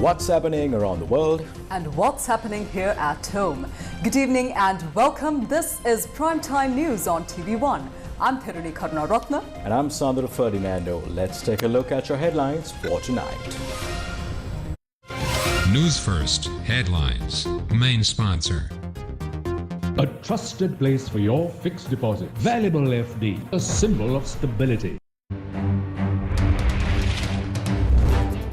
What's happening around the world? And what's happening here at home. Good evening and welcome. This is Primetime News on TV1. I'm Piruni Karunaratna. And I'm Sandra Ferdinando. Let's take a look at your headlines for tonight. Newsfirst headlines. Main sponsor. A trusted place for your fixed deposit. Valuable FD, a symbol of stability.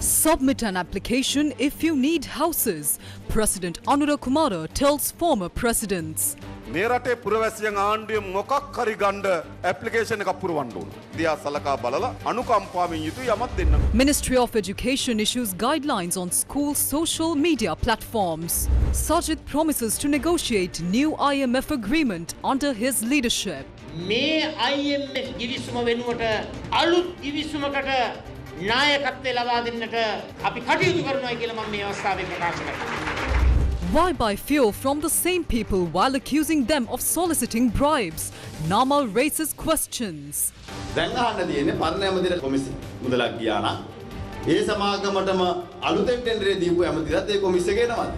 Submit an application if you need houses. President Anura Kumara tells former presidents. මේ රටේ පුරවැසියන් ආණ්ඩුවේ මොකක් හරි ගන්න application එකක් පුරවන්න ඕන. දියා සලකා බලලා අනුකම්පාවෙන් යුතු යමක් දෙන්න. Ministry of Education issues guidelines on school social media platforms. Sajid promises to negotiate new IMF agreement under his leadership. මේ IMF ගිවිසුම වෙනුවට අලුත් ගිවිසුමකට නායකත්වය ලබා දෙන්නට අපි කටයුතු කරනවා කියලා මම මේ අවස්ථාවේ ප්‍රකාශ කරනවා. Why buy fuel from the same people while accusing them of soliciting bribes? Namal raises questions. දැන් අහන්න තියෙන්නේ පරණ ඇමතිර කොමිසි මුදලක් ගියා නම් ඒ සමාගමටම අලුතෙන් ටෙන්ඩරේ දීපු ඇමතිරත් ඒ කොමිසි එකේ නමද?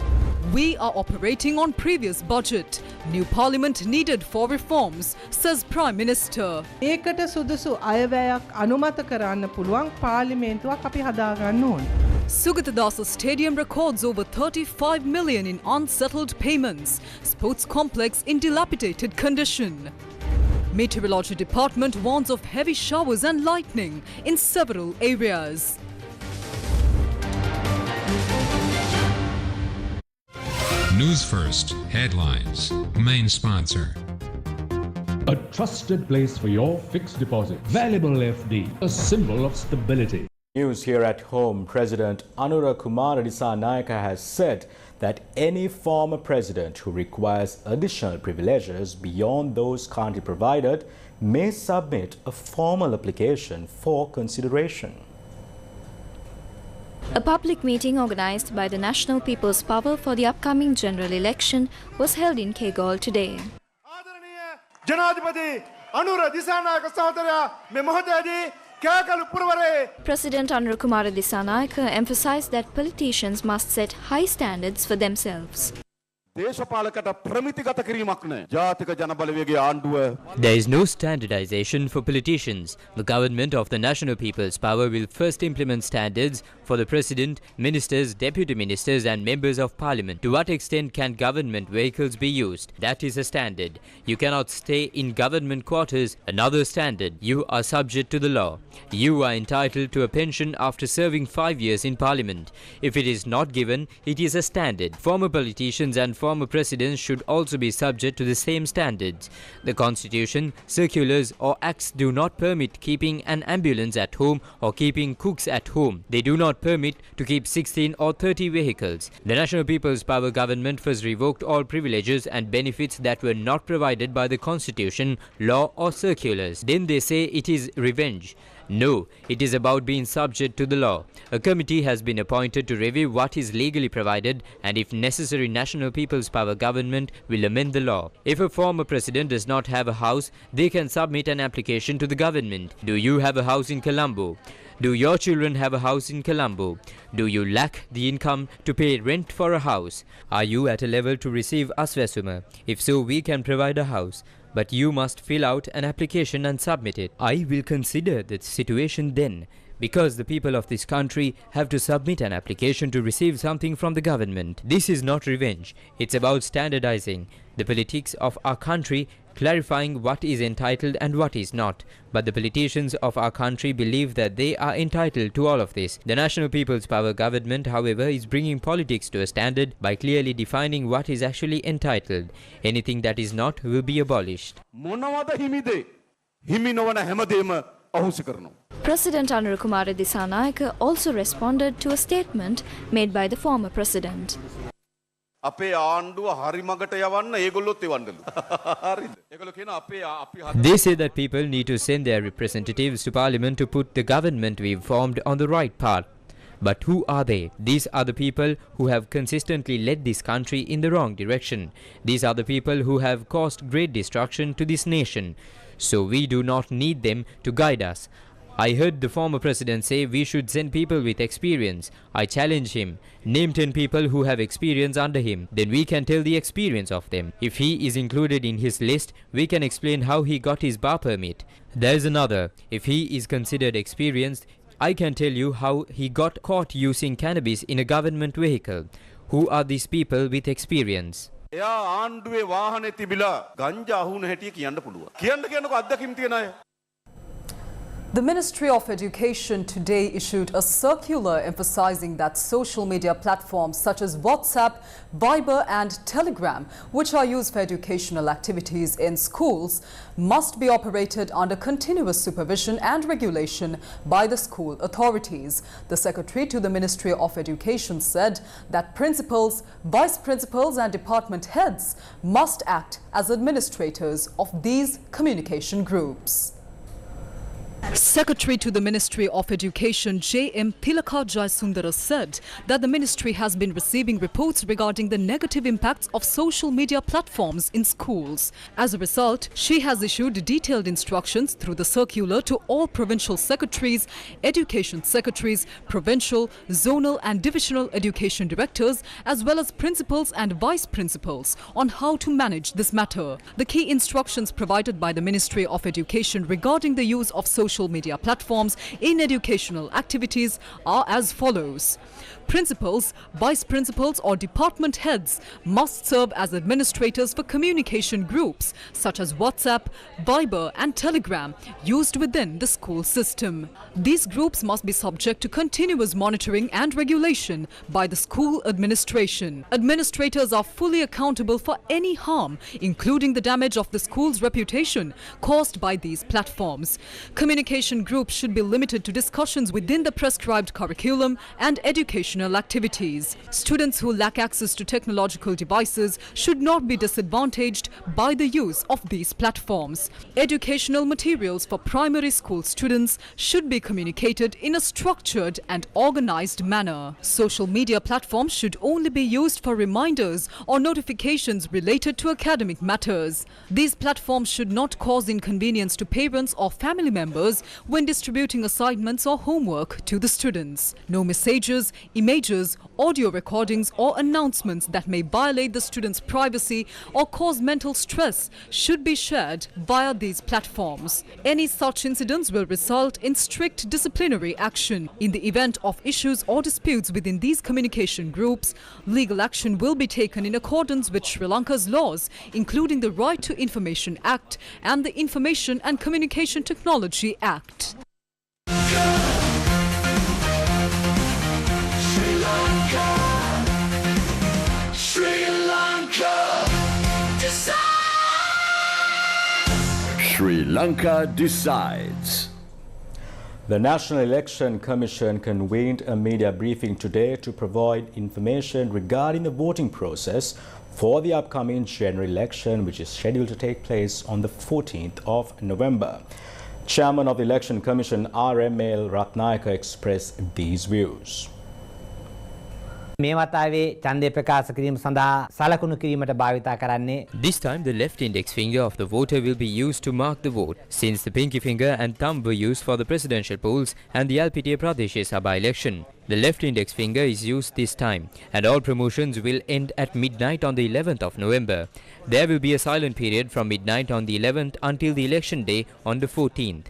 We are operating on previous budget. New parliament needed for reforms, says Prime Minister. ඒකට සුදුසු අයවැයක් අනුමත කරන්න පුළුවන් පාර්ලිමේන්තුවක් අපි හදා ගන්න ඕන. Sugatadasa Stadium records over 35 million in unsettled payments. Sports complex in dilapidated condition. Meteorology Department warns of heavy showers and lightning in several areas. Newsfirst headlines. Main sponsor. A trusted place for your fixed deposit. Valuable FD, a symbol of stability. News here at home. President Anura Kumara Dissanayaka has said that any former president who requires additional privileges beyond those currently provided may submit a formal application for consideration. A public meeting organized by the National People's Power for the upcoming general election was held in Kegol today. President Anura Kumara Dissanayaka emphasized that politicians must set high standards for themselves. දේශපාලකට ප්‍රමිතිගත කිරීමක් නැහැ. ජාතික ජනබලවේගයේ ආණ්ඩුව There is no standardization for politicians. The government of the National People's Power will first implement standards for the President, Ministers, Deputy Ministers and Members of Parliament. To what extent can government vehicles be used? That is a standard. You cannot stay in government quarters. Another standard. You are subject to the law. You are entitled to a pension after serving 5 years in Parliament. If it is not given, it is a standard. Former politicians and former presidents should also be subject to the same standards. The Constitution, circulars or acts do not permit keeping an ambulance at home or keeping cooks at home. They do not permit to keep 16 or 30 vehicles. The National People's Power government first revoked all privileges and benefits that were not provided by the Constitution, law or circulars. Then they say it is revenge. No, it is about being subject to the law. A committee has been appointed to review what is legally provided and if necessary National People's Power government will amend the law. If a former president does not have a house, they can submit an application to the government. Do you have a house in Colombo? Do your children have a house in Colombo? Do you lack the income to pay rent for a house? Are you at a level to receive Aswesuma? If so, we can provide a house. But you must fill out an application and submit it. I will consider the situation then, because the people of this country have to submit an application to receive something from the government. This is not revenge. It's about standardizing the politics of our country, clarifying what is entitled and what is not. But the politicians of our country believe that they are entitled to all of this. The National People's Power government, however, is bringing politics to a standard by clearly defining what is actually entitled. Anything that is not will be abolished. President Anura Kumara Dissanayaka also responded to a statement made by the former president. අපේ ආණ්ඩුව හරි මගට යවන්න ඒගොල්ලොත් එවන්නලු. හරිද? ඒගොල්ලෝ කියන අපි They say that people need to send their representatives to parliament to put the government we've formed on the right path. But who are they? These are the people who have consistently led this country in the wrong direction. These are the people who have caused great destruction to this nation. So we do not need them to guide us. I heard the former president say we should send people with experience. I challenge him. Name 10 people who have experience under him. Then we can tell the experience of them. If he is included in his list, we can explain how he got his bar permit. There is another. If he is considered experienced, I can tell you how he got caught using cannabis in a government vehicle. Who are these people with experience? එයා ආණ්ඩුවේ වාහනේ තිබිලා ගංජා අහුන හැටි කියන්න පුළුවන්. කියන්නකෝ අත්දැකීම් තියෙන අය. The Ministry of Education today issued a circular emphasizing that social media platforms such as WhatsApp, Viber and Telegram, which are used for educational activities in schools, must be operated under continuous supervision and regulation by the school authorities. The Secretary to the Ministry of Education said that principals, vice principals and department heads must act as administrators of these communication groups. Secretary to the Ministry of Education J.M. Tilaka Jayasundara said that the ministry has been receiving reports regarding the negative impacts of social media platforms in schools. As a result, she has issued detailed instructions through the circular to all provincial secretaries, education secretaries, provincial, zonal and divisional education directors, as well as principals and vice principals on how to manage this matter. The key instructions provided by the Ministry of Education regarding the use of social media platforms in educational activities are as follows. Principals, vice principals or department heads must serve as administrators for communication groups such as WhatsApp, Viber and Telegram used within the school system. These groups must be subject to continuous monitoring and regulation by the school administration. Administrators are fully accountable for any harm, including the damage of the school's reputation caused by these platforms. Communication groups should be limited to discussions within the prescribed curriculum and educational activities. Students who lack access to technological devices should not be disadvantaged by the use of these platforms. Educational materials for primary school students should be communicated in a structured and organized manner. Social media platforms should only be used for reminders or notifications related to academic matters. These platforms should not cause inconvenience to parents or family members when distributing assignments or homework to the students. No messages, images, audio recordings or announcements that may violate the student's privacy or cause mental stress should be shared via these platforms. Any such incidents will result in strict disciplinary action. In the event of issues or disputes within these communication groups, legal action will be taken in accordance with Sri Lanka's laws, including the Right to Information Act and the Information and Communication Technology Act. Sri Lanka decides. The National Election Commission convened a media briefing today to provide information regarding the voting process for the upcoming general election, which is scheduled to take place on the 14th of November. Chairman of the Election Commission R.M.L. Ratnayaka expressed these views. This time the left index finger of the voter will be used to mark the vote, since the pinky finger and thumb were used for the presidential polls and the LPTA Pradesh Sabha election. The left index finger is used this time, and all promotions will end at midnight on the 11th of November. There will be a silent period from midnight on the 11th until the election day on the 14th.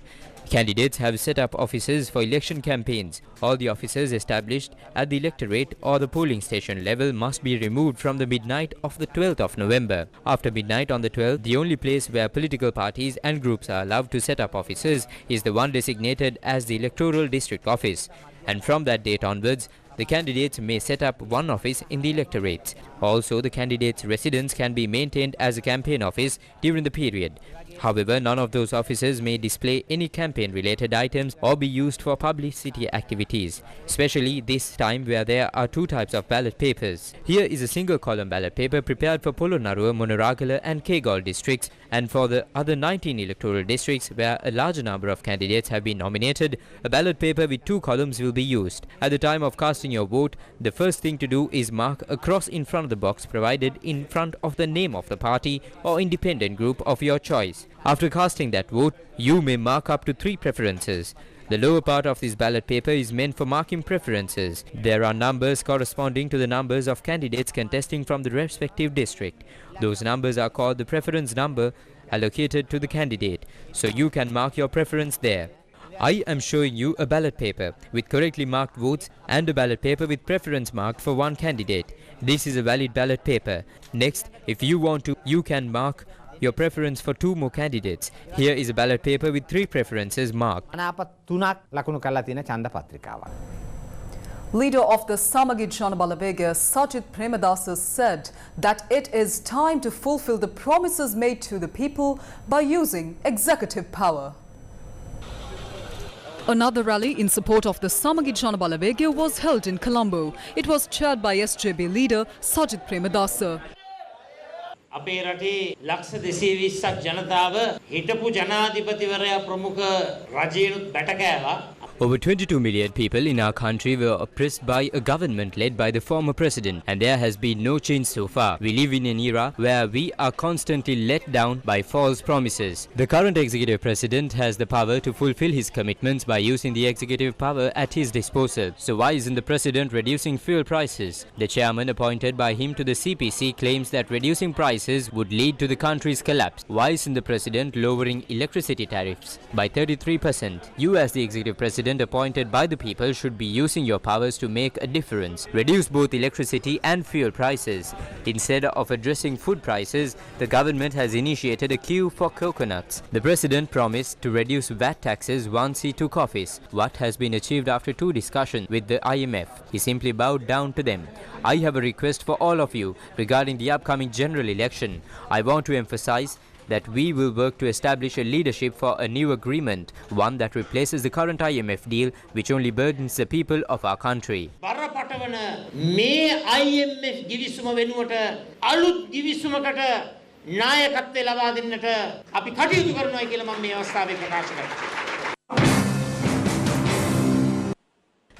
Candidates have set up offices for election campaigns. All the offices established at the electorate or the polling station level must be removed from the midnight of the 12th of November. After midnight on the 12th, the only place where political parties and groups are allowed to set up offices is the one designated as the electoral district office. And from that date onwards, the candidates may set up one office in the electorates. Also, the candidates' residence can be maintained as a campaign office during the period. However, none of those offices may display any campaign-related items or be used for publicity activities, especially this time where there are two types of ballot papers. Here is a single-column ballot paper prepared for Polonnaruwa, Monarakala and Kegol districts, and for the other 19 electoral districts where a larger number of candidates have been nominated, a ballot paper with two columns will be used. At the time of casting your vote, the first thing to do is mark a cross in front of the box provided in front of the name of the party or independent group of your choice. After casting that vote, you may mark up to 3 preferences. The lower part of this ballot paper is meant for marking preferences. There are numbers corresponding to the numbers of candidates contesting from the respective district. Those numbers are called the preference number allocated to the candidate, so you can mark your preference there. I am showing you a ballot paper with correctly marked votes and a ballot paper with preference marked for one candidate. This is a valid ballot paper. Next, if you want to, you can mark your preference for 2 more candidates. Here is a ballot paper with 3 preferences marked. Leader of the Samagi Janabalawega, Sajid Premadasa, said that it is time to fulfill the promises made to the people by using executive power. Another rally in support of the Samagi Janabalawega was held in Colombo. It was chaired by SJB leader Sajid Premadasa. අපේ රටේ ලක්ෂ 220ක් ජනතාව හිටපු ජනාධිපතිවරයා ප්‍රමුඛ රජයනුත් බැටකෑවා. Over 22 million people in our country were oppressed by a government led by the former president, and there has been no change so far. We live in an era where we are constantly let down by false promises. The current executive president has the power to fulfill his commitments by using the executive power at his disposal. So why isn't the president reducing fuel prices? The chairman appointed by him to the CPC claims that reducing prices would lead to the country's collapse. Why isn't the president lowering electricity tariffs by 33%? You as the executive president appointed by the people should be using your powers to make a difference. Reduce both electricity and fuel prices. Instead of addressing food prices, the government has initiated a queue for coconuts. The president promised to reduce VAT taxes once he took office. What has been achieved after 2 discussions with the IMF? He simply bowed down to them. I have a request for all of you regarding the upcoming general election. I want to emphasize that we will work to establish a leadership for a new agreement, one that replaces the current IMF deal, which only burdens the people of our country. බරපතවන මේ IMF ගිවිසුම වෙනුවට අලුත් ගිවිසුමකට නායකත්වය ලබා දෙන්නට අපි කටයුතු කරනවා කියලා මම මේ අවස්ථාවේ ප්‍රකාශ කරනවා.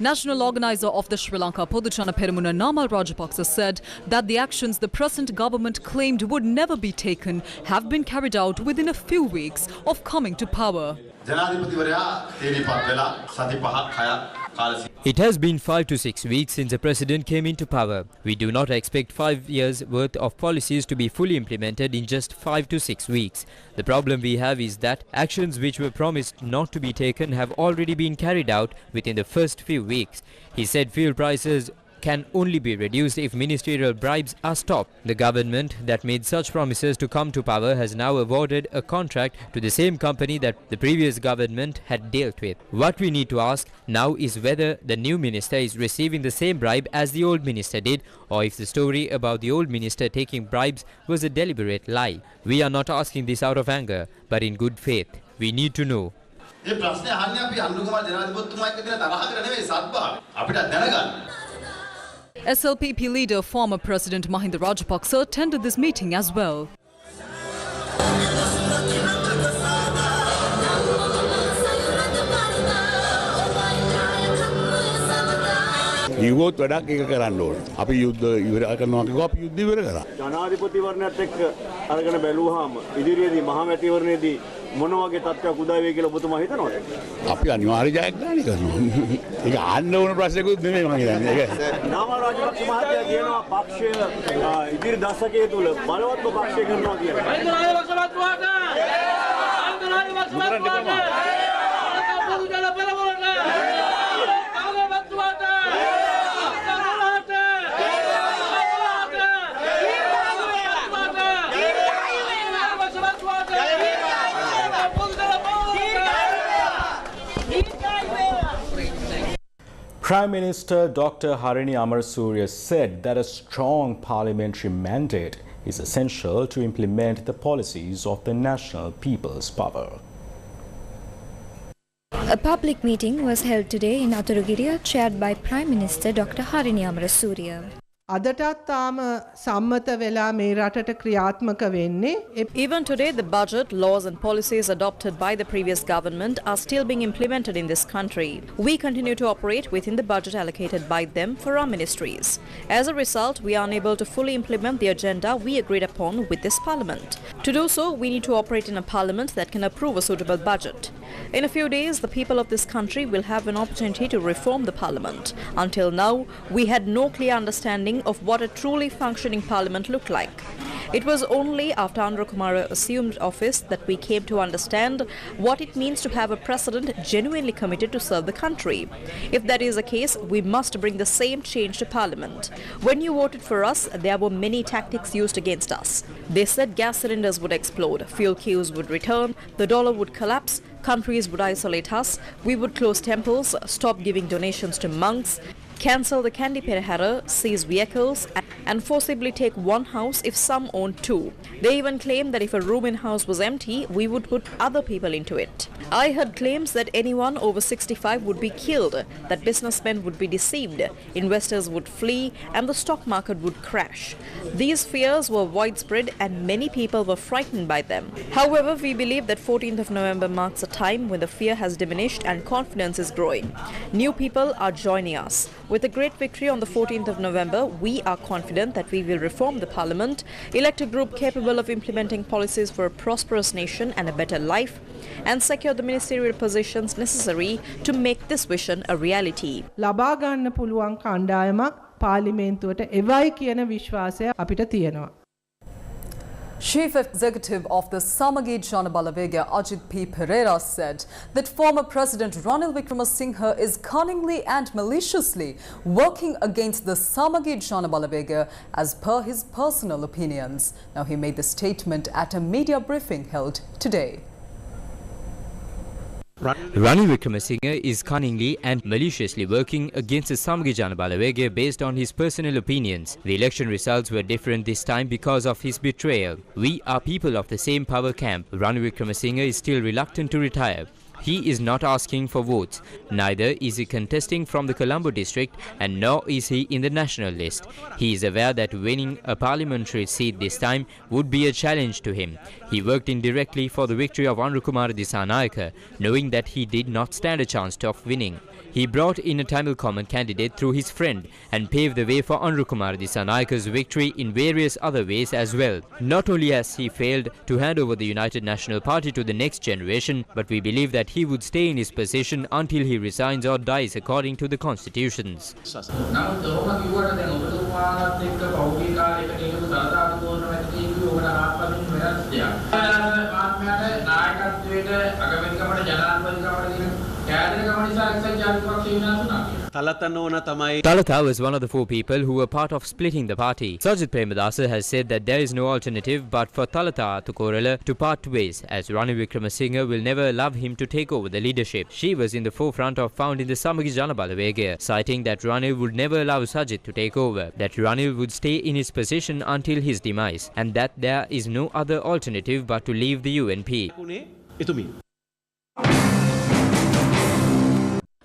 National organizer of the Sri Lanka Podujana Peramuna Namal Rajapaksa said that the actions the present government claimed would never be taken have been carried out within a few weeks of coming to power. It has been 5 to 6 weeks since the president came into power. We do not expect 5 years worth of policies to be fully implemented in just 5 to 6 weeks. The problem we have is that actions which were promised not to be taken have already been carried out within the first few weeks. He said fuel prices can only be reduced if ministerial bribes are stopped. The government that made such promises to come to power has now awarded a contract to the same company that the previous government had dealt with. What we need to ask now is whether the new minister is receiving the same bribe as the old minister did, or if the story about the old minister taking bribes was a deliberate lie. We are not asking this out of anger, but in good faith. We need to know. SLPP leader, former President Mahinda Rajapaksa attended this meeting as well. කිව්වොත් වැඩක් එක කරන්න ඕන. අපි යුද්ධ ඉවර කරනවා කිව්වා අපි යුද්ධ ඉවර කරා. ජනාධිපතිවරණයත් එක්ක අරගෙන බැලුවාම ඉදිරියේදී මහමැතිවරණයේදී මොන වගේ තත්ත්වයක් උදා වෙයි කියලා ඔබතුමා හිතනවද? අපි අනිවාර්ය ජයග්‍රහණය කරනවා. ඒක අහන්න ඕන ප්‍රශ්නකුත් නෙමෙයි මම හිතන්නේ. ඒක නාමල් රාජපක්ෂ මහත්තයා කියනවා පක්ෂය ඉදිරි දශකයේ තුල බලවත්ව පක්ෂය කරනවා කියලා. Prime Minister Dr. Harini Amarasuriya said that a strong parliamentary mandate is essential to implement the policies of the National People's Power. A public meeting was held today in Aturugiriya, chaired by Prime Minister Dr. Harini Amarasuriya. අදටත් තාම සම්මත වෙලා මේ රටට ක්‍රියාත්මක වෙන්නේ. Even today, the budget, laws and policies adopted by the previous government are still being implemented in this country. We continue to operate within the budget allocated by them for our ministries. As a result, we are unable to fully implement the agenda we agreed upon with this parliament. To do so, we need to operate in a parliament that can approve a suitable budget. In a few days, the people of this country will have an opportunity to reform the parliament. Until now, we had no clear understanding of what a truly functioning parliament looked like. It was only after Anura Kumara assumed office that we came to understand what it means to have a president genuinely committed to serve the country. If that is the case, we must bring the same change to parliament. When you voted for us, there were many tactics used against us. They said gas cylinders would explode, fuel queues would return, the dollar would collapse, countries would isolate us, we would close temples, stop giving donations to monks, cancel the Kandi Perahara, seize vehicles, and forcibly take one house if some owned two. They even claimed that if a room in house was empty, we would put other people into it. I heard claims that anyone over 65 would be killed, that businessmen would be deceived, investors would flee, and the stock market would crash. These fears were widespread and many people were frightened by them. However, we believe that 14th of November marks a time when the fear has diminished and confidence is growing. New people are joining us. With a great victory on the 14th of November, we are confident that we will reform the parliament, elect a group capable of implementing policies for a prosperous nation and a better life, and secure the ministerial positions necessary to make this vision a reality. ලබා ගන්න පුළුවන් කණ්ඩායමක් පාර්ලිමේන්තුවට එවයි කියන විශ්වාසය අපිට තියෙනවා. Chief Executive of the Samagi Janabalawega Ajit P. Pereira said that former President Ranil Wickremesinghe is cunningly and maliciously working against the Samagi Janabalawega as per his personal opinions. Now, he made the statement at a media briefing held today. Ranil Wickremesinghe is cunningly and maliciously working against the Samagi Janabalawega based on his personal opinions. The election results were different this time because of his betrayal. We are people of the same power camp. Ranil Wickremesinghe is still reluctant to retire. He is not asking for votes. Neither is he contesting from the Colombo district, and nor is he in the national list. He is aware that winning a parliamentary seat this time would be a challenge to him. He worked indirectly for the victory of Anura Kumara Dissanayake, knowing that he did not stand a chance of winning. He brought in a Tamil common candidate through his friend and paved the way for Anura Kumara Dissanayaka's victory in various other ways as well. Not only has he failed to hand over the United National Party to the next generation, but we believe that he would stay in his position until he resigns or dies according to the constitutions. Talatha was one of the four people who were part of splitting the party. Sajid Premadasa has said that there is no alternative but for Talatha Tukorala to part ways, as Ranil Wickremesinghe will never allow him to take over the leadership. She was in the forefront of founding the Samagi Janabalawega, citing that Ranil would never allow Sajid to take over, that Ranil would stay in his position until his demise, and that there is no other alternative but to leave the UNP.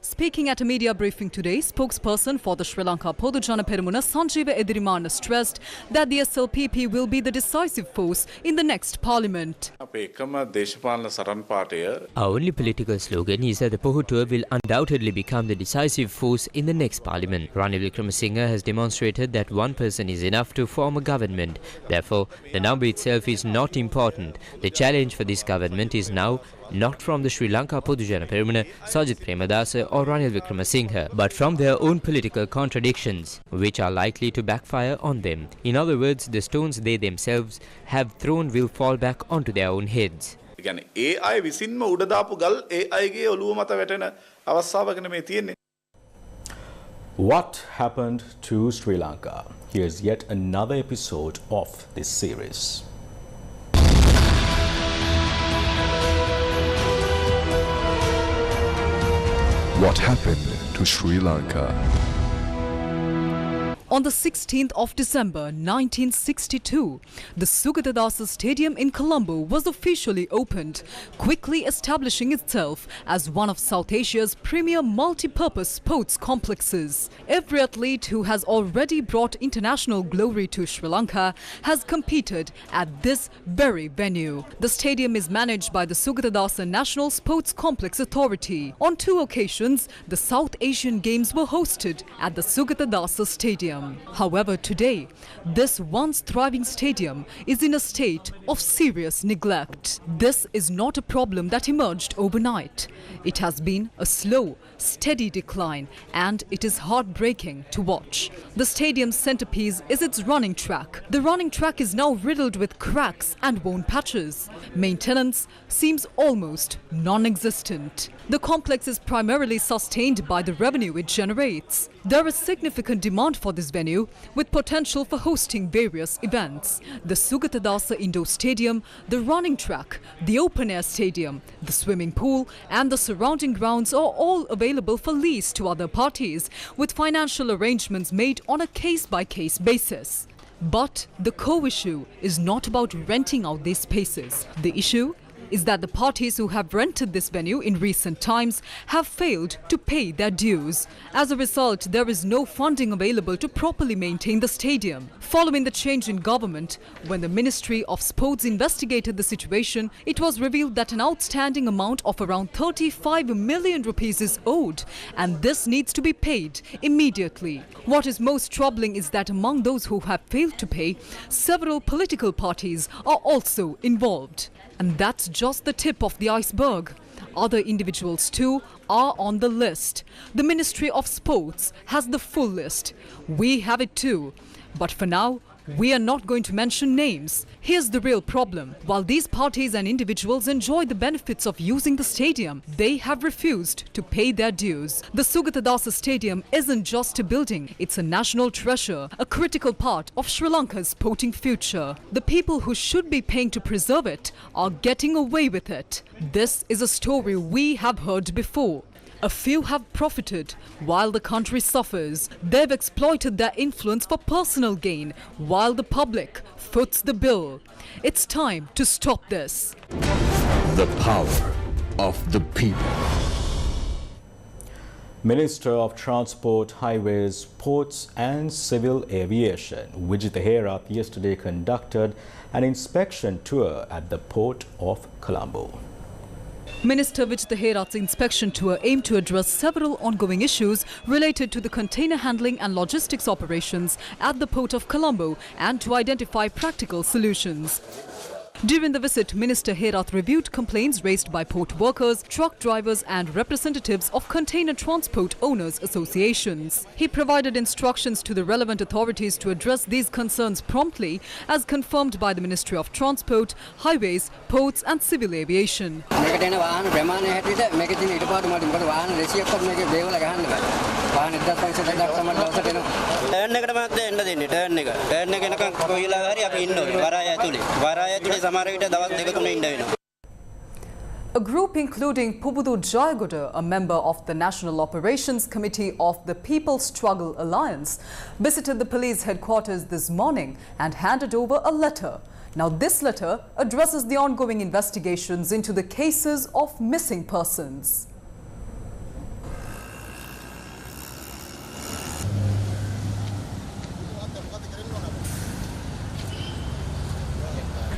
Speaking at a media briefing today, spokesperson for the Sri Lanka Podujana Peramuna Sanjeeva Edirimana stressed that the SLPP will be the decisive force in the next parliament. Our only political slogan is that the Pohutua will undoubtedly become the decisive force in the next parliament. Ranil Wickremesinghe has demonstrated that one person is enough to form a government. Therefore, the number itself is not important. The challenge for this government is now not from the Sri Lanka Podujana Peramuna, Sajid Premadasa or Ranil Wickremesinghe, but from their own political contradictions, which are likely to backfire on them. In other words, the stones they themselves have thrown will fall back onto their own heads. What happened to Sri Lanka? Here's yet another episode of this series. What happened to Sri Lanka? On the 16th of December 1962, the Sugatadasa Stadium in Colombo was officially opened, quickly establishing itself as one of South Asia's premier multi-purpose sports complexes. Every athlete who has already brought international glory to Sri Lanka has competed at this very venue. The stadium is managed by the Sugatadasa National Sports Complex Authority. On 2 occasions, the South Asian Games were hosted at the Sugatadasa Stadium. However, today, this once thriving stadium is in a state of serious neglect. This is not a problem that emerged overnight. It has been a slow, steady decline, and it is heartbreaking to watch. The stadium's centerpiece is its running track. The running track is now riddled with cracks and worn patches. Maintenance seems almost non-existent. The complex is primarily sustained by the revenue it generates. There is significant demand for this venue, with potential for hosting various events. The Sugatadasa Indoor Stadium, the running track, the open-air stadium, the swimming pool and the surrounding grounds are all available for lease to other parties, with financial arrangements made on a case-by-case basis. But the core issue is not about renting out these spaces. The issue is that the parties who have rented this venue in recent times have failed to pay their dues. As a result, there is no funding available to properly maintain the stadium. Following the change in government, when the Ministry of Sports investigated the situation, it was revealed that an outstanding amount of around 35 million rupees is owed, and this needs to be paid immediately. What is most troubling is that among those who have failed to pay, several political parties are also involved. And that's just the tip of the iceberg. Other individuals too are on the list. The Ministry of Sports has the full list. We have it too. But for now, we are not going to mention names. Here's the real problem. While these parties and individuals enjoy the benefits of using the stadium, they have refused to pay their dues. The Sugatadasa Stadium isn't just a building, it's a national treasure, a critical part of Sri Lanka's sporting future. The people who should be paying to preserve it are getting away with it. This is a story we have heard before. A few have profited while the country suffers. They've exploited their influence for personal gain while the public foots the bill. It's time to stop this. The power of the people. Minister of Transport, Highways, Ports and Civil Aviation, Vijitha Herath, yesterday conducted an inspection tour at the Port of Colombo. Minister Vijitha Herath's inspection tour aimed to address several ongoing issues related to the container handling and logistics operations at the Port of Colombo and to identify practical solutions. During the visit, Minister Herath reviewed complaints raised by port workers, truck drivers and representatives of container transport owners associations. He provided instructions to the relevant authorities to address these concerns promptly, as confirmed by the Ministry of Transport, Highways, Ports and Civil Aviation. A group including Pubudu Jayagoda, a member of the National Operations Committee of the People's Struggle Alliance, visited the police headquarters this morning and handed over a letter. Now, this letter addresses the ongoing investigations into the cases of missing persons.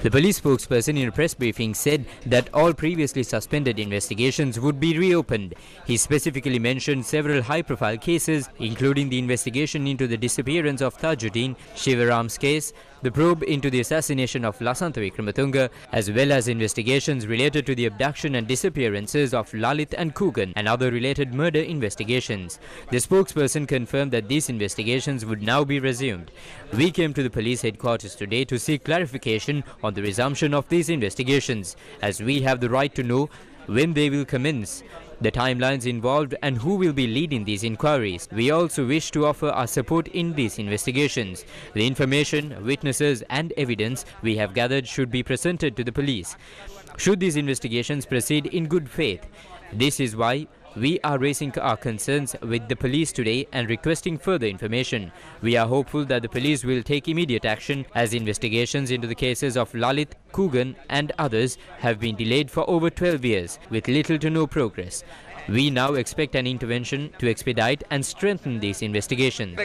The police spokesperson in a press briefing said that all previously suspended investigations would be reopened. He specifically mentioned several high-profile cases, including the investigation into the disappearance of Tajuddin, Shivaram's case, the probe into the assassination of Lasantha Wickramatunge, as well as investigations related to the abduction and disappearances of Lalit and Kugan and other related murder investigations. The spokesperson confirmed that these investigations would now be resumed. We came to the police headquarters today to seek clarification on the resumption of these investigations, as we have the right to know when they will commence, the timelines involved and who will be leading these inquiries. We also wish to offer our support in these investigations. The information, witnesses and evidence we have gathered should be presented to the police, should these investigations proceed in good faith. This is why We are raising our concerns with the police today and requesting further information. We are hopeful that the police will take immediate action as investigations into the cases of Lalit, Kugan and others have been delayed for over 12 years with little to no progress. We now expect an intervention to expedite and strengthen these investigations.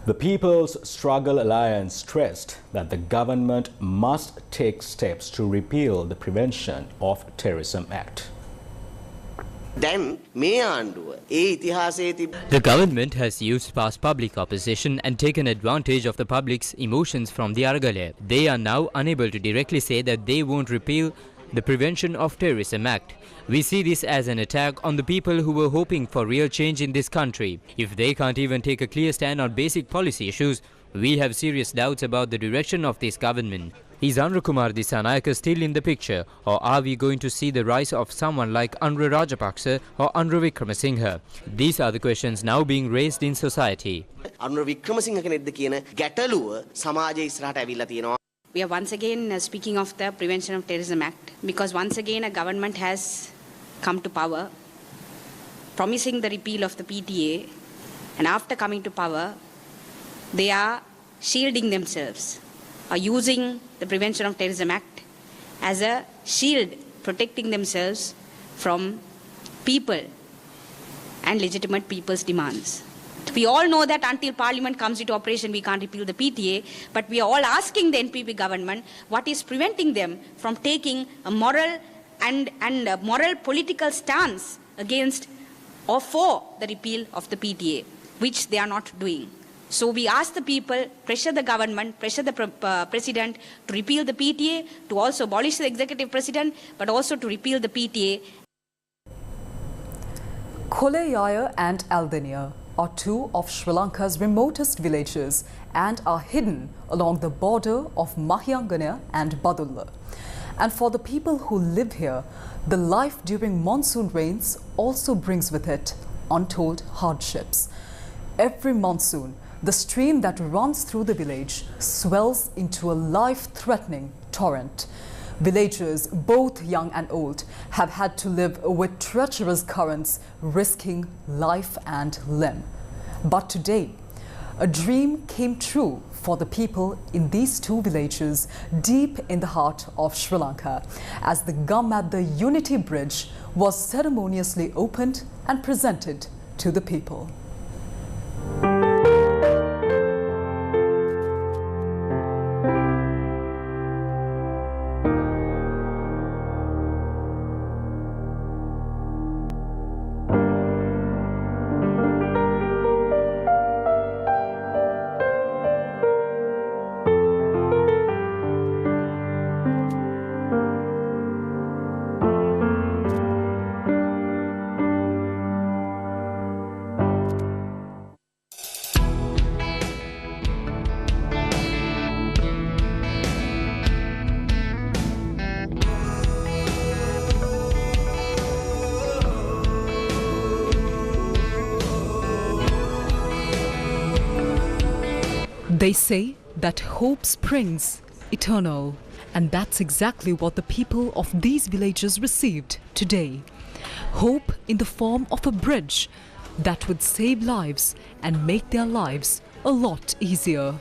The People's Struggle Alliance stressed that the government must take steps to repeal the Prevention of Terrorism Act. The government has used past public opposition and taken advantage of the public's emotions from the Aragale. They are now unable to directly say that they won't repeal the Prevention of Terrorism Act. We see this as an attack on the people who were hoping for real change in this country. If they can't even take a clear stand on basic policy issues, we have serious doubts about the direction of this government. Is Anurukumara Dissanayake still in the picture, or are we going to see the rise of someone like Anura Rajapaksa or Anura Wickramasinghe? These are the questions now being raised in society. We are once again speaking of the Prevention of Terrorism Act, because once again a government has come to power promising the repeal of the PTA, and after coming to power they are shielding themselves, are using the Prevention of Terrorism Act as a shield, protecting themselves from people and legitimate people's demands. We all know that until Parliament comes into operation, we can't repeal the PTA, but we are all asking the NPP government what is preventing them from taking a moral and a moral political stance against or for the repeal of the PTA, which they are not doing. So we ask the people, pressure the government, pressure the president to repeal the PTA, to also abolish the executive president, but also to repeal the PTA. Koleyaya and Aldenia are two of Sri Lanka's remotest villages and are hidden along the border of Mahiyangana and Badulla. And for the people who live here, the life during monsoon rains also brings with it untold hardships. Every monsoon, the stream that runs through the village swells into a life-threatening torrent. Villagers, both young and old, have had to live with treacherous currents, risking life and limb. But today, a dream came true for the people in these two villages deep in the heart of Sri Lanka, as the Gammadda Unity Bridge was ceremoniously opened and presented to the people. They say that hope springs eternal, and that's exactly what the people of these villages received today. Hope in the form of a bridge that would save lives and make their lives a lot easier.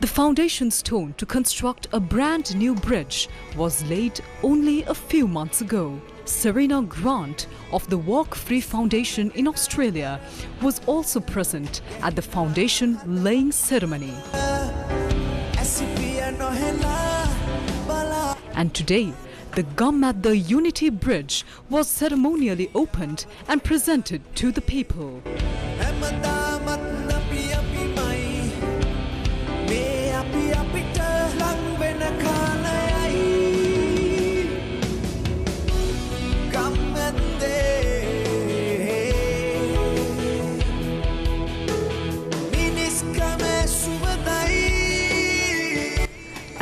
The foundation stone to construct a brand new bridge was laid only a few months ago. Serena Grant of the Walk Free Foundation in Australia was also present at the foundation laying ceremony. And today, the Gammadda Unity Bridge was ceremonially opened and presented to the people.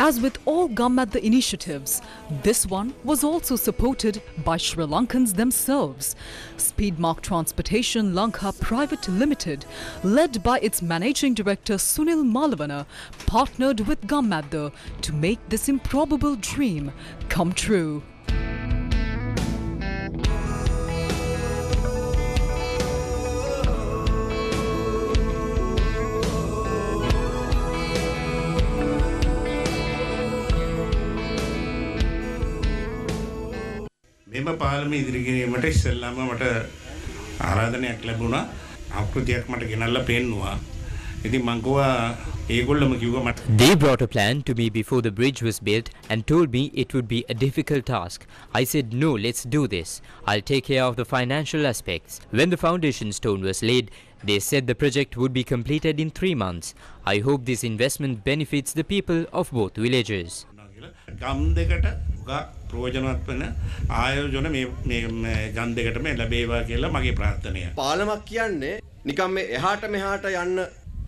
As with all Gammadda initiatives, this one was also supported by Sri Lankans themselves. Speedmark Transportation Lanka Private Limited, led by its managing director Sunil Malavana, partnered with Gammadda to make this improbable dream come true. මෙම පාලම ඉදිරි කිරීමට ඉස්සෙල්ලාම මට ආරාධනයක් ලැබුණා. ආකෘතියක් මට ගෙනල්ලා පෙන්නුවා. ඉතින් මං ගෝවා ඒගොල්ලම කිව්වා මට. They brought a plan to me before the bridge was built and told me it would be a difficult task. I said no, let's do this. I'll take care of the financial aspects. When the foundation stone was laid, they said the project would be completed in 3 months. I hope this investment benefits the people of both villages. ගම් දෙකට ප්‍රයෝජනවත් වෙන ආයෝජන මේ ගම් දෙකටම ලැබේවා කියලා මගේ ප්‍රාර්ථනය. පාලමක් කියන්නේ නිකම් මේ එහාට මෙහාට යන්න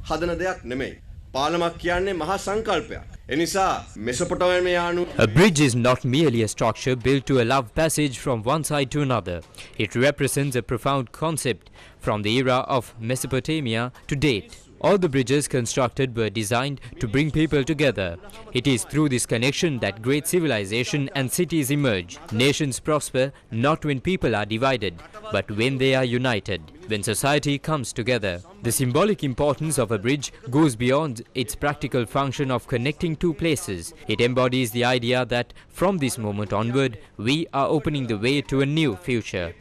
හදන දෙයක් නෙමෙයි. පාලමක් කියන්නේ මහා සංකල්පයක්. ඒ නිසා මෙසොපොටේමියානු A bridge is not merely a structure built to allow passage from one side to another. It represents a profound concept from the era of Mesopotamia to date. All the bridges constructed were designed to bring people together. It is through this connection that great civilization and cities emerge. Nations prosper not when people are divided, but when they are united, when society comes together. The symbolic importance of a bridge goes beyond its practical function of connecting two places. It embodies the idea that from this moment onward, we are opening the way to a new future.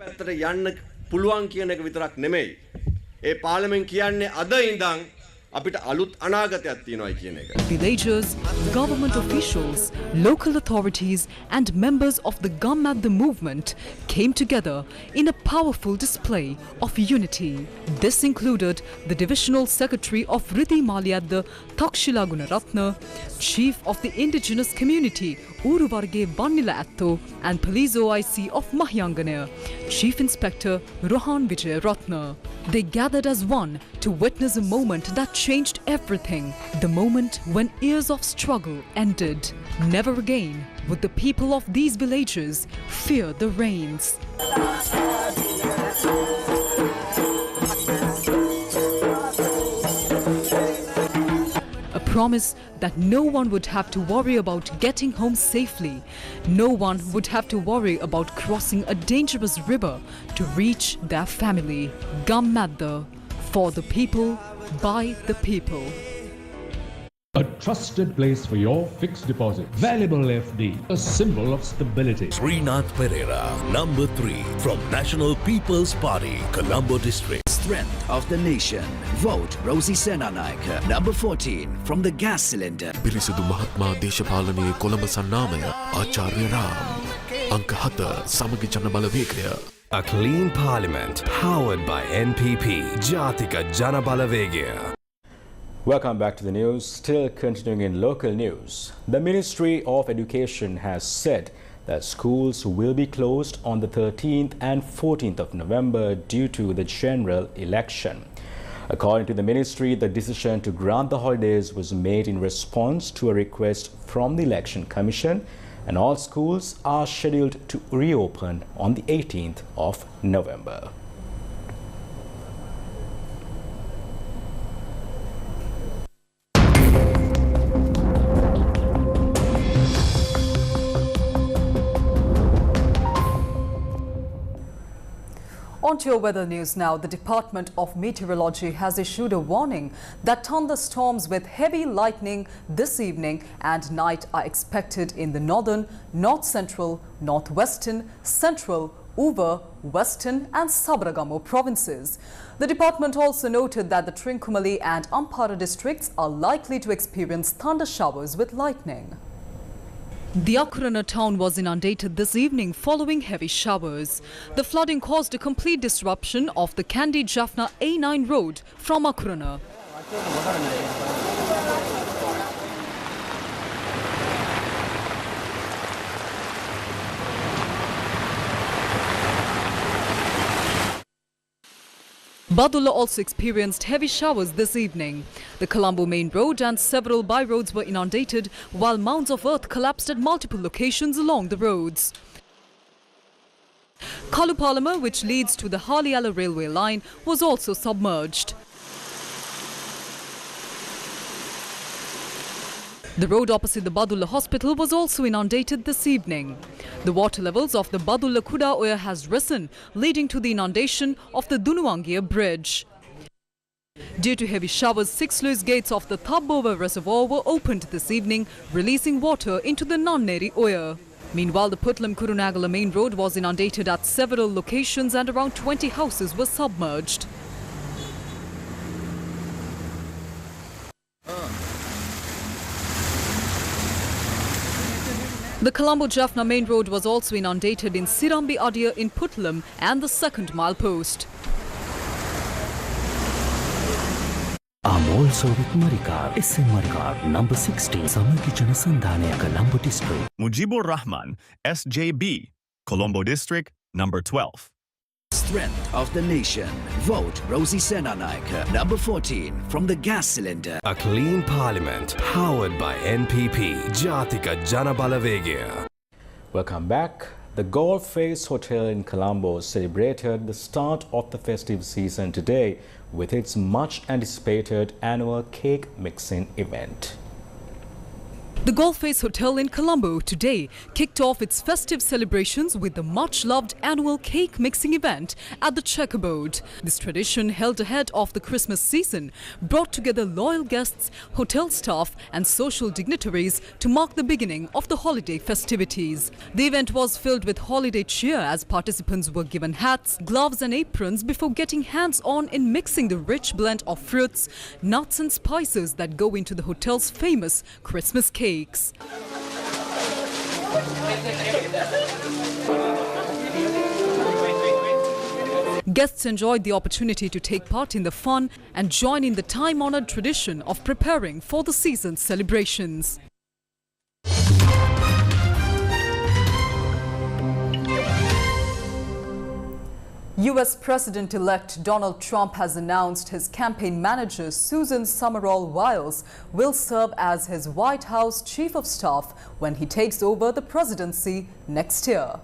පුළුවන් කියන එක විතරක් නෙමෙයි. ඒ පාර්ලිමෙන් කියන්නේ අද ඉඳන් අපිට අලුත් අනාගතයක් තියෙනවා කියන එක. Villagers, government officials, local authorities and members of the Gammadda movement came together in a powerful display of unity. This included the divisional secretary of Rithi Maliyadda Takshila Gunaratna, chief of the indigenous community Uruvarge Bannila Atto and police OIC of Mahyanganaya, chief inspector Rohan Vijay Ratna. They gathered as one to witness a moment that changed everything. The moment when years of struggle ended. Never again would the people of these villages fear the rains. A promise that no one would have to worry about getting home safely. No one would have to worry about crossing a dangerous river to reach their family. Gammadda, for the people, by the people. A trusted place for your fixed deposit. Valuable FD, a symbol of stability. Srinath Pereira, number 3 from National People's Party, Colombo District. Strength of the nation. Vote Rosie Senanayake, number 14 from the gas cylinder. Pirisudu Mahatma Deshapalane Colombo Sannamaya, Acharya Ram. Anka 7 Samaga Janabala Vegaya. A clean parliament powered by NPP, Jatika Janabala Vegaya. Welcome back to the news. Still continuing in local news. The Ministry of Education has said that schools will be closed on the 13th and 14th of November due to the general election. According to the ministry, the decision to grant the holidays was made in response to a request from the Election Commission, and all schools are scheduled to reopen on the 18th of November. On to your weather news now. The Department of Meteorology has issued a warning that thunderstorms with heavy lightning this evening and night are expected in the northern, north central, northwestern, central, Uva, Western and Sabaragamo provinces. The department also noted that the Trincomalee and Ampara districts are likely to experience thunder showers with lightning. The Akurana town was inundated this evening following heavy showers. The flooding caused a complete disruption of the Kandy-Jaffna A9 road from Akurana. Badulla also experienced heavy showers this evening. The Colombo main road and several byroads were inundated, while mounds of earth collapsed at multiple locations along the roads. Kalupalama, which leads to the Haliala railway line, was also submerged. The road opposite the Badulla hospital was also inundated this evening. The water levels of the Badulla Kuda Oya has risen, leading to the inundation of the Dunuangia bridge. Due to heavy showers, 6 sluice gates of the Thabbova reservoir were opened this evening, releasing water into the Nanneri Oya. Meanwhile, the Putlam-Kurunagala main road was inundated at several locations and around 20 houses were submerged. The Colombo-Jaffna main road was also inundated in Sirambi Adia in Putlam and the second mile post. I'm also with Marikar, SM Marikar, number 16, Samaki Janasandhane, Colombo District. Mujibur Rahman, SJB, Colombo District, number 12. Strength of the nation. Vote Rosie Senanaika, number 14, from the gas cylinder. A clean parliament powered by NPP. Jatika Janabalavegia. Welcome back. The Golf Face Hotel in Colombo celebrated the start of the festive season today with its much anticipated annual cake mixing event. The Golf Face Hotel in Colombo today kicked off its festive celebrations with the much-loved annual cake mixing event at the Checkerboard. This tradition, held ahead of the Christmas season, brought together loyal guests, hotel staff and social dignitaries to mark the beginning of the holiday festivities. The event was filled with holiday cheer as participants were given hats, gloves and aprons before getting hands-on in mixing the rich blend of fruits, nuts and spices that go into the hotel's famous Christmas cake. Guests enjoyed the opportunity to take part in the fun and join in the time-honored tradition of preparing for the season's celebrations. US President-elect Donald Trump has announced his campaign manager Susan Summerall Wiles will serve as his White House Chief of Staff when he takes over the presidency next year.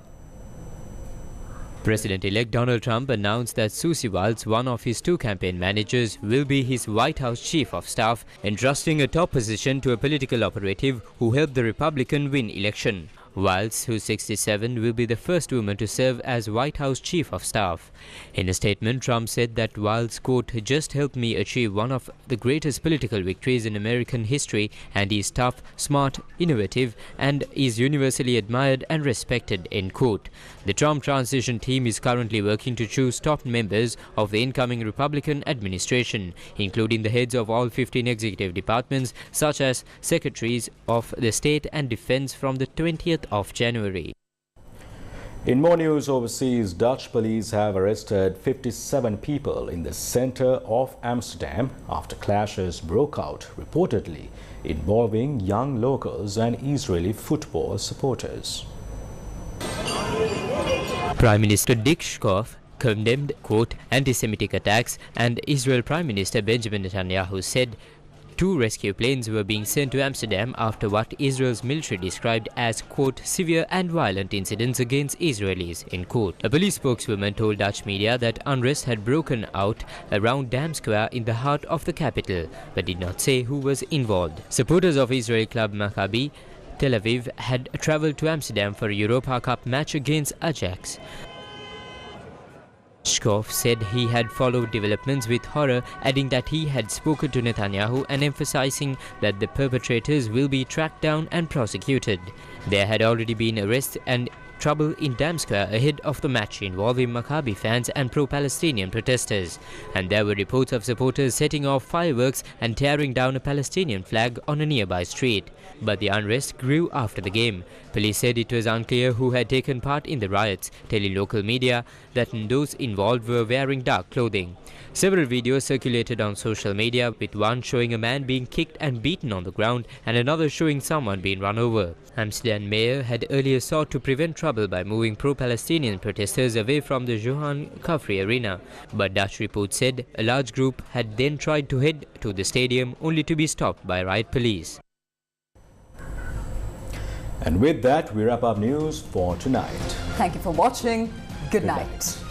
President-elect Donald Trump announced that Susie Wiles, one of his 2 campaign managers, will be his White House Chief of Staff, entrusting a top position to a political operative who helped the Republican win election. Wiles, who's 67, will be the first woman to serve as White House Chief of Staff. In a statement, Trump said that Wiles, quote, just helped me achieve one of the greatest political victories in American history, and he's tough, smart, innovative, and is universally admired and respected, end quote. The Trump transition team is currently working to choose top members of the incoming Republican administration, including the heads of all 15 executive departments, such as secretaries of the state and defense from the 20th of January. In more news overseas, Dutch police have arrested 57 people in the center of Amsterdam after clashes broke out, reportedly involving young locals and Israeli football supporters. Prime Minister Dick Schoof condemned, quote, anti-Semitic attacks, and Israel Prime Minister Benjamin Netanyahu said 2 rescue planes were being sent to Amsterdam after what Israel's military described as, quote, severe and violent incidents against Israelis, end quote. A police spokeswoman told Dutch media that unrest had broken out around Dam Square in the heart of the capital, but did not say who was involved. Supporters of Israeli club Maccabi Tel Aviv had travelled to Amsterdam for a Europa Cup match against Ajax. Schoof said he had followed developments with horror, adding that he had spoken to Netanyahu and emphasizing that the perpetrators will be tracked down and prosecuted. There had already been arrests and trouble in Dam Square ahead of the match involving Maccabi fans and pro-Palestinian protesters, and there were reports of supporters setting off fireworks and tearing down a Palestinian flag on a nearby street. But the unrest grew after the game. Police said it was unclear who had taken part in the riots, telling local media that those involved were wearing dark clothing. Several videos circulated on social media, with one showing a man being kicked and beaten on the ground and another showing someone being run over. Amsterdam mayor had earlier sought to prevent trouble trouble by moving pro-Palestinian protesters away from the Johan Kafri arena. But Dutch reports said a large group had then tried to head to the stadium only to be stopped by riot police. And with that, we wrap up news for tonight. Thank you for watching. Good night.